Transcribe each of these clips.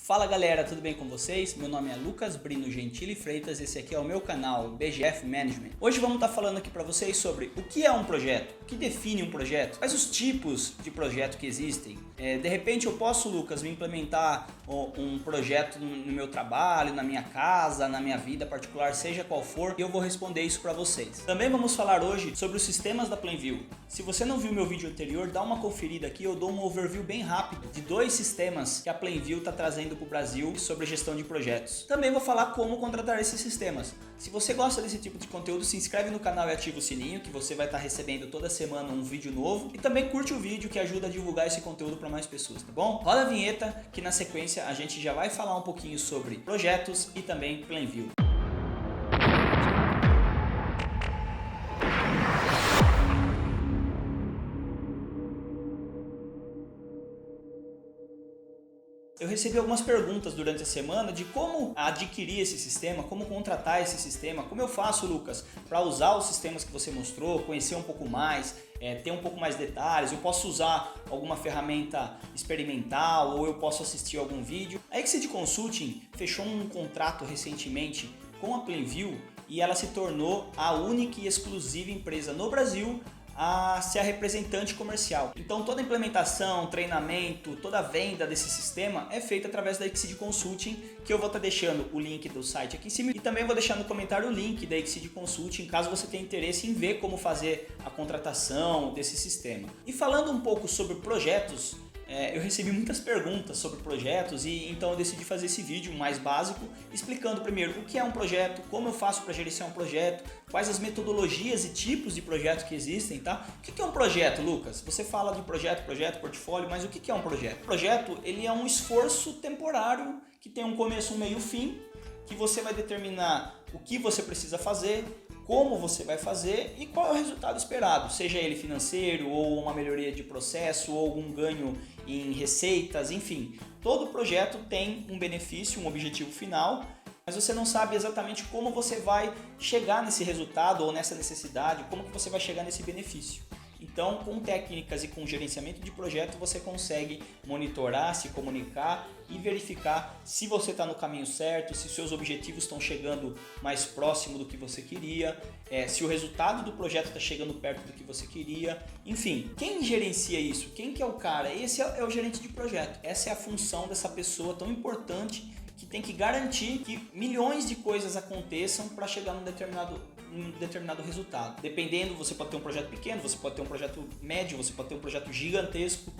Fala galera, tudo bem com vocês? Meu nome é Lucas Brino Gentili Freitas, esse aqui é o meu canal BGF Management. Hoje vamos estar falando aqui para vocês sobre o que é um projeto, o que define um projeto, quais os tipos de projeto que existem. De repente eu posso, Lucas, me implementar um projeto no meu trabalho, na minha casa, na minha vida particular, seja qual for, e eu vou responder isso para vocês. Também vamos falar hoje sobre os sistemas da Plainview. Se você não viu meu vídeo anterior, dá uma conferida aqui, eu dou um overview bem rápido de 2 sistemas que a Plainview está trazendo para o Brasil sobre gestão de projetos. Também vou falar como contratar esses sistemas. Se você gosta desse tipo de conteúdo, se inscreve no canal e ativa o sininho, que você vai estar recebendo toda semana um vídeo novo. E também curte o vídeo, que ajuda a divulgar esse conteúdo para mais pessoas, tá bom? Roda a vinheta, que na sequência a gente já vai falar um pouquinho sobre projetos e também Plainview. Eu recebi algumas perguntas durante a semana de como adquirir esse sistema, como contratar esse sistema, como eu faço, Lucas, para usar os sistemas que você mostrou, conhecer um pouco mais, ter um pouco mais de detalhes, eu posso usar alguma ferramenta experimental ou eu posso assistir algum vídeo. A Exceed Consulting fechou um contrato recentemente com a Plainview e ela se tornou a única e exclusiva empresa no Brasil a ser a representante comercial. Então toda a implementação, treinamento, toda a venda desse sistema é feita através da Exceed Consulting, que eu vou estar deixando o link do site aqui em cima e também vou deixar no comentário o link da Exceed Consulting, caso você tenha interesse em ver como fazer a contratação desse sistema. E falando um pouco sobre projetos, eu recebi muitas perguntas sobre projetos e então eu decidi fazer esse vídeo mais básico, explicando primeiro o que é um projeto, como eu faço para gerenciar um projeto, quais as metodologias e tipos de projetos que existem, tá? O que é um projeto, Lucas? Você fala de projeto, portfólio, mas o que é um projeto? O projeto, ele é um esforço temporário que tem um começo, um meio e um fim, que você vai determinar o que você precisa fazer, como você vai fazer e qual é o resultado esperado, seja ele financeiro ou uma melhoria de processo ou algum ganho em receitas, enfim. Todo projeto tem um benefício, um objetivo final, mas você não sabe exatamente como você vai chegar nesse resultado ou nessa necessidade, como que você vai chegar nesse benefício. Então, com técnicas e com gerenciamento de projeto, você consegue monitorar, se comunicar e verificar se você está no caminho certo, se seus objetivos estão chegando mais próximo do que você queria, se o resultado do projeto está chegando perto do que você queria. Enfim, quem gerencia isso? Quem que é o cara? Esse é o gerente de projeto. Essa é a função dessa pessoa tão importante que tem que garantir que milhões de coisas aconteçam para chegar num determinado resultado. Dependendo, você pode ter um projeto pequeno, você pode ter um projeto médio, você pode ter um projeto gigantesco.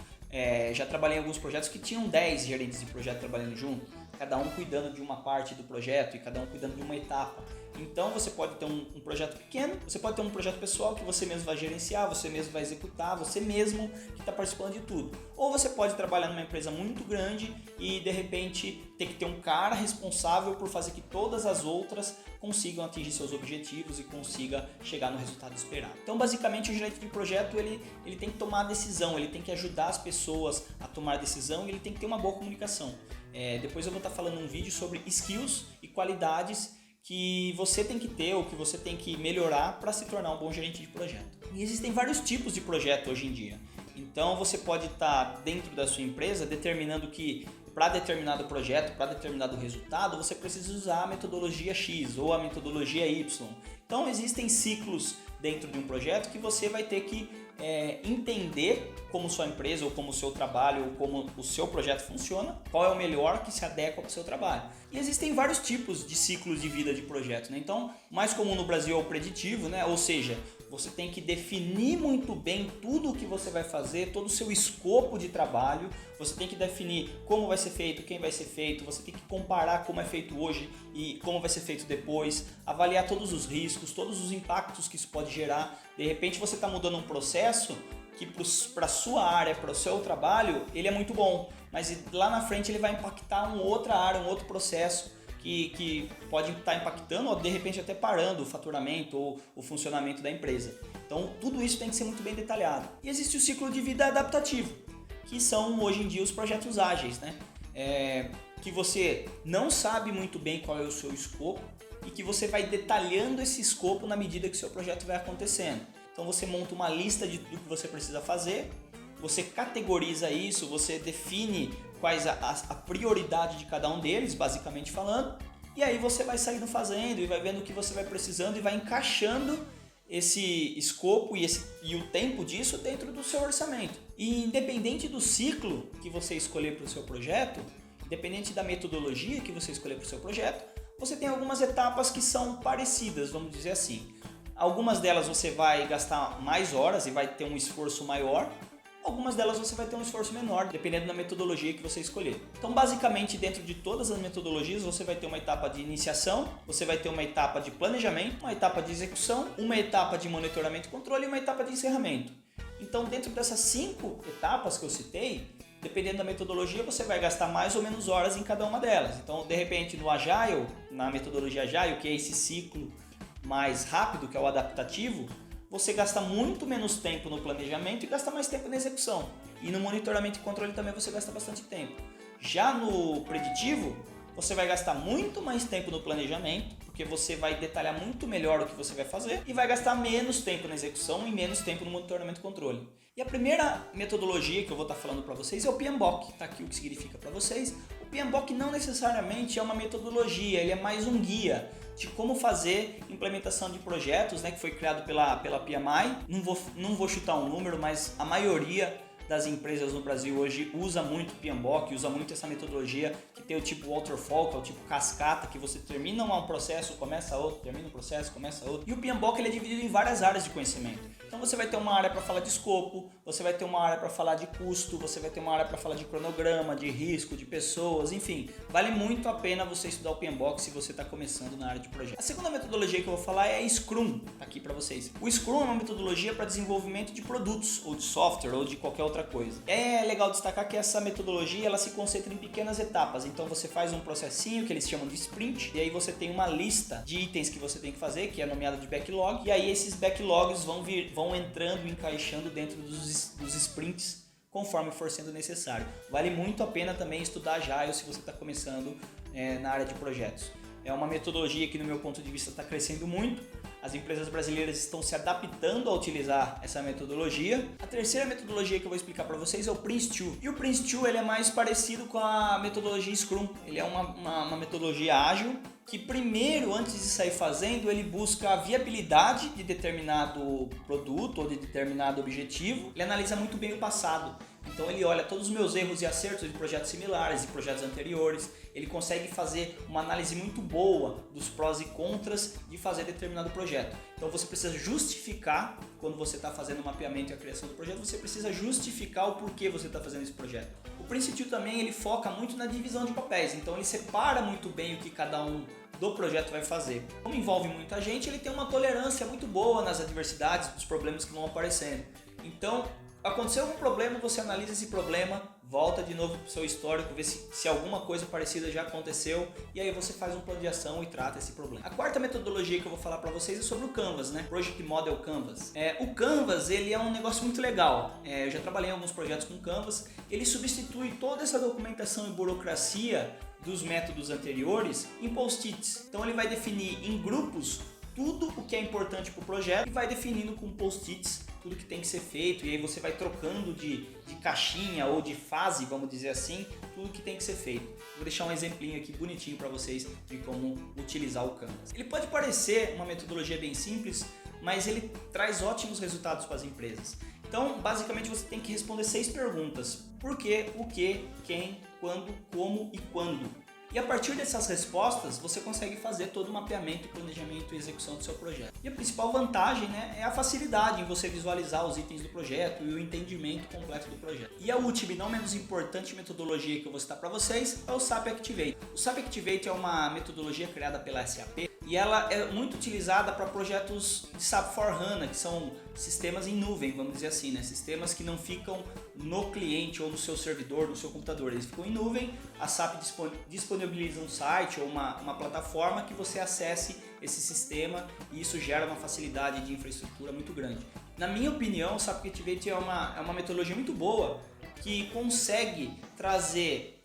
Já trabalhei em alguns projetos que tinham 10 gerentes de projeto trabalhando junto, cada um cuidando de uma parte do projeto e cada um cuidando de uma etapa. Então você pode ter um projeto pequeno, você pode ter um projeto pessoal que você mesmo vai gerenciar, você mesmo vai executar, você mesmo que está participando de tudo. Ou você pode trabalhar numa empresa muito grande e de repente ter que ter um cara responsável por fazer que todas as outras consigam atingir seus objetivos e consiga chegar no resultado esperado. Então basicamente o gerente de projeto ele tem que tomar a decisão, ele tem que ajudar as pessoas a tomar a decisão e ele tem que ter uma boa comunicação. Depois eu vou estar falando um vídeo sobre skills e qualidades que você tem que ter ou que você tem que melhorar para se tornar um bom gerente de projeto. E existem vários tipos de projeto hoje em dia. Então você pode estar dentro da sua empresa determinando que para determinado projeto, para determinado resultado, você precisa usar a metodologia X ou a metodologia Y. Então existem ciclos dentro de um projeto que você vai ter que entender como sua empresa ou como o seu trabalho ou como o seu projeto funciona, qual é o melhor que se adequa para o seu trabalho. E existem vários tipos de ciclos de vida de projeto, né? Então, o mais comum no Brasil é o preditivo, né? Ou seja, você tem que definir muito bem tudo o que você vai fazer, todo o seu escopo de trabalho, você tem que definir como vai ser feito, quem vai ser feito, você tem que comparar como é feito hoje e como vai ser feito depois, avaliar todos os riscos, todos os impactos que isso pode gerar. De repente você está mudando um processo que para a sua área, para o seu trabalho, ele é muito bom, mas lá na frente ele vai impactar uma outra área, um outro processo que pode estar impactando ou de repente até parando o faturamento ou o funcionamento da empresa. Então tudo isso tem que ser muito bem detalhado. E existe o ciclo de vida adaptativo, que são hoje em dia os projetos ágeis, né? Que você não sabe muito bem qual é o seu escopo e que você vai detalhando esse escopo na medida que o seu projeto vai acontecendo. Então você monta uma lista de tudo que você precisa fazer, você categoriza isso, você define quais a prioridade de cada um deles, basicamente falando, e aí você vai saindo fazendo e vai vendo o que você vai precisando e vai encaixando esse escopo e o tempo disso dentro do seu orçamento. E independente do ciclo que você escolher para o seu projeto, independente da metodologia que você escolher para o seu projeto, você tem algumas etapas que são parecidas, vamos dizer assim. Algumas delas você vai gastar mais horas e vai ter um esforço maior, algumas delas você vai ter um esforço menor, dependendo da metodologia que você escolher. Então, basicamente, dentro de todas as metodologias, você vai ter uma etapa de iniciação, você vai ter uma etapa de planejamento, uma etapa de execução, uma etapa de monitoramento e controle e uma etapa de encerramento. Então, dentro dessas 5 etapas que eu citei, dependendo da metodologia, você vai gastar mais ou menos horas em cada uma delas. Então, de repente, no Agile, na metodologia Agile, que é esse ciclo mais rápido, que é o adaptativo, você gasta muito menos tempo no planejamento e gasta mais tempo na execução. E no monitoramento e controle também você gasta bastante tempo. Já no preditivo, você vai gastar muito mais tempo no planejamento, porque você vai detalhar muito melhor o que você vai fazer e vai gastar menos tempo na execução e menos tempo no monitoramento e controle. E a primeira metodologia que eu vou estar falando para vocês é o PMBOK. Está aqui o que significa para vocês. O PMBOK não necessariamente é uma metodologia, ele é mais um guia de como fazer implementação de projetos, né, que foi criado pela PMI. Não vou chutar um número, mas a maioria das empresas no Brasil hoje usa muito o PMBOK, usa muito essa metodologia que tem o tipo waterfall, que é o tipo cascata, que você termina um processo, começa outro, termina um processo, começa outro. E o PMBOK ele é dividido em várias áreas de conhecimento. Então você vai ter uma área para falar de escopo, você vai ter uma área para falar de custo, você vai ter uma área para falar de cronograma, de risco, de pessoas, enfim. Vale muito a pena você estudar o PMBOK se você está começando na área de projeto. A segunda metodologia que eu vou falar é a Scrum, tá aqui para vocês. O Scrum é uma metodologia para desenvolvimento de produtos, ou de software, ou de qualquer outra coisa. É legal destacar que essa metodologia ela se concentra em pequenas etapas. Então você faz um processinho que eles chamam de sprint, e aí você tem uma lista de itens que você tem que fazer, que é nomeada de backlog, e aí esses backlogs vão entrando e encaixando dentro dos sprints conforme for sendo necessário. Vale muito a pena também estudar Agile se você está começando na área de projetos. É uma metodologia que, no meu ponto de vista, está crescendo muito. As empresas brasileiras estão se adaptando a utilizar essa metodologia. A terceira metodologia que eu vou explicar para vocês é o Prince2. E o Prince2 ele é mais parecido com a metodologia Scrum. Ele é uma metodologia ágil que primeiro, antes de sair fazendo, ele busca a viabilidade de determinado produto ou de determinado objetivo. Ele analisa muito bem o passado. Então ele olha todos os meus erros e acertos de projetos similares, de projetos anteriores. Ele consegue fazer uma análise muito boa dos prós e contras de fazer determinado projeto. Então você precisa justificar, quando você está fazendo o mapeamento e a criação do projeto, você precisa justificar o porquê você está fazendo esse projeto. O Prince2 também ele foca muito na divisão de papéis, então ele separa muito bem o que cada um do projeto vai fazer. Como envolve muita gente, ele tem uma tolerância muito boa nas adversidades, dos problemas que vão aparecendo. Então, aconteceu algum problema, você analisa esse problema, volta de novo para o seu histórico, vê se alguma coisa parecida já aconteceu e aí você faz um plano de ação e trata esse problema. A quarta metodologia que eu vou falar para vocês é sobre o Canvas, né? Project Model Canvas. O Canvas ele é um negócio muito legal. Eu já trabalhei em alguns projetos com Canvas. Ele substitui toda essa documentação e burocracia dos métodos anteriores em post-its. Então ele vai definir em grupos tudo o que é importante para o projeto e vai definindo com post-its tudo que tem que ser feito, e aí você vai trocando de caixinha ou de fase, vamos dizer assim, tudo que tem que ser feito. Vou deixar um exemplinho aqui bonitinho para vocês de como utilizar o Canvas. Ele pode parecer uma metodologia bem simples, mas ele traz ótimos resultados para as empresas. Então, basicamente, você tem que responder 6 perguntas. Por quê, o que, quem, quando, como e quando. E a partir dessas respostas, você consegue fazer todo o mapeamento, planejamento e execução do seu projeto. E a principal vantagem, né, é a facilidade em você visualizar os itens do projeto e o entendimento completo do projeto. E a última e não menos importante metodologia que eu vou citar para vocês é o SAP Activate. O SAP Activate é uma metodologia criada pela SAP e ela é muito utilizada para projetos de SAP S/4HANA, que são sistemas em nuvem, vamos dizer assim, né? Sistemas que não ficam no cliente ou no seu servidor, no seu computador, eles ficam em nuvem. A SAP disponibiliza um site ou uma plataforma que você acesse esse sistema e isso gera uma facilidade de infraestrutura muito grande. Na minha opinião, o SAP Activate é uma metodologia muito boa que consegue trazer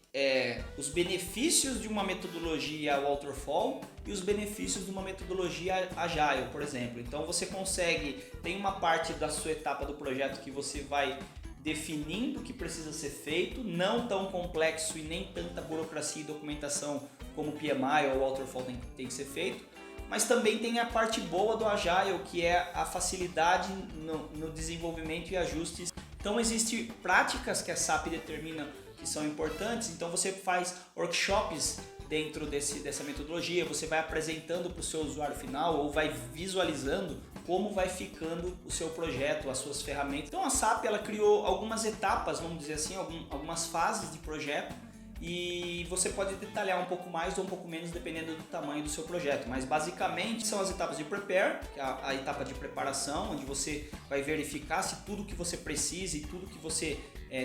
os benefícios de uma metodologia waterfall e os benefícios de uma metodologia agile, por exemplo. Então você consegue, tem uma parte da sua etapa do projeto que você vai definindo o que precisa ser feito, não tão complexo e nem tanta burocracia e documentação como o PMI ou o Waterfall tem que ser feito, mas também tem a parte boa do Agile, que é a facilidade no desenvolvimento e ajustes. Então existem práticas que a SAP determina que são importantes, então você faz workshops dentro dessa metodologia, você vai apresentando para o seu usuário final ou vai visualizando como vai ficando o seu projeto, as suas ferramentas. Então a SAP ela criou algumas etapas, vamos dizer assim, algumas fases de projeto, e você pode detalhar um pouco mais ou um pouco menos dependendo do tamanho do seu projeto, mas basicamente são as etapas de prepare, que é a etapa de preparação, onde você vai verificar se tudo que você precisa e tudo que você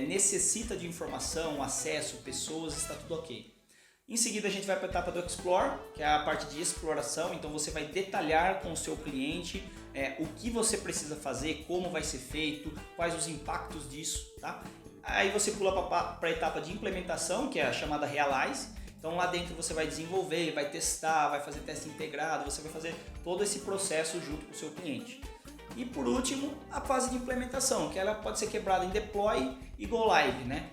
necessita de informação, acesso, pessoas, está tudo ok. Em seguida a gente vai para a etapa do Explore, que é a parte de exploração, então você vai detalhar com o seu cliente o que você precisa fazer, como vai ser feito, quais os impactos disso, tá? Aí você pula para a etapa de implementação, que é a chamada Realize, então lá dentro você vai desenvolver, vai testar, vai fazer teste integrado, você vai fazer todo esse processo junto com o seu cliente. E por último, a fase de implementação, que ela pode ser quebrada em Deploy e Go Live, né?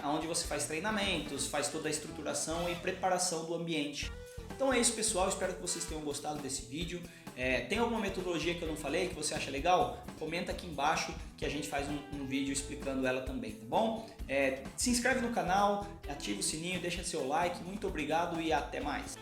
Onde você faz treinamentos, faz toda a estruturação e preparação do ambiente. Então é isso, pessoal, espero que vocês tenham gostado desse vídeo. Tem alguma metodologia que eu não falei, que você acha legal? Comenta aqui embaixo que a gente faz um vídeo explicando ela também, tá bom? Se inscreve no canal, ativa o sininho, deixa seu like, muito obrigado e até mais!